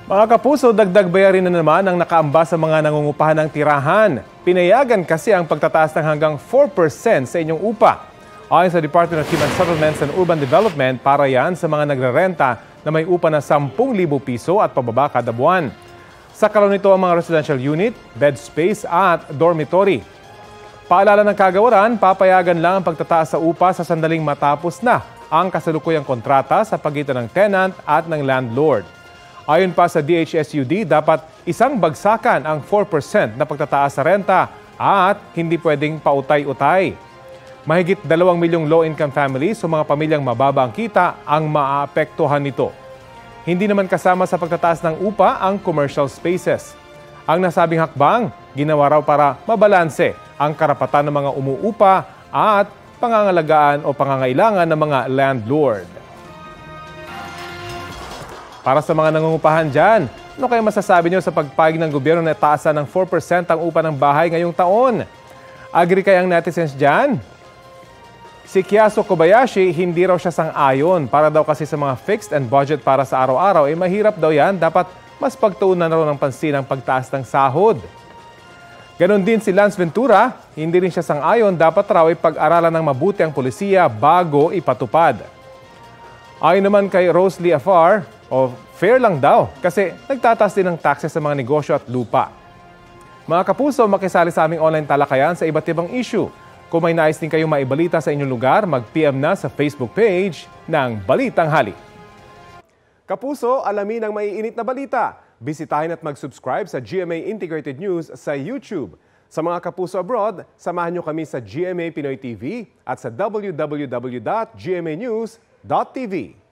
Mga kapuso, dagdag bayarin na naman ang nakaamba sa mga nangungupahan ng tirahan. Pinayagan kasi ang pagtataas ng hanggang 4% sa inyong upa. Ayon sa Department of Human Settlements and Urban Development, para yan sa mga nagrerenta na may upa na 10,000 piso at pababa kada buwan. Sa kalon nito ang mga residential unit, bed space at dormitory. Paalala ng kagawaran, papayagan lang ang pagtataas sa upa sa sandaling matapos na ang kasalukuyang kontrata sa pagitan ng tenant at ng landlord. Ayon pa sa DHSUD, dapat isang bagsakan ang 4% na pagtataas sa renta at hindi pwedeng pautay-utay. Mahigit 2 milyong low-income families o mga pamilyang mababa ang kita ang maaapektuhan nito. Hindi naman kasama sa pagtataas ng upa ang commercial spaces. Ang nasabing hakbang, ginawa raw para mabalanse ang karapatan ng mga umuupa at pangangalagaan o pangangailangan ng mga landlord. Para sa mga nangungupahan dyan, ano kayo masasabi nyo sa pagpayag ng gobyerno na taasan ng 4% ang upa ng bahay ngayong taon? Agree kayang netizens dyan? Si Kiaso Kobayashi, hindi raw siya sang-ayon. Para daw kasi sa mga fixed and budget para sa araw-araw, mahirap daw yan. Dapat mas pagtuunan na raw ng pansin ang pagtaas ng sahod. Ganon din si Lance Ventura, hindi rin siya sang-ayon. Dapat raw pag-aralan ng mabuti ang polisiya bago ipatupad. Ayon naman kay Rosalie Afar, fair lang daw kasi nagtataas din ng taxes sa mga negosyo at lupa. Mga kapuso, makisali sa aming online talakayan sa iba't ibang issue. Kung may nais din kayong maibalita sa inyong lugar, mag-PM na sa Facebook page ng Balitang Hali. Kapuso, alamin ang maiinit na balita. Bisitahin at mag-subscribe sa GMA Integrated News sa YouTube. Sa mga kapuso abroad, samahan nyo kami sa GMA Pinoy TV at sa www.gmanews.tv.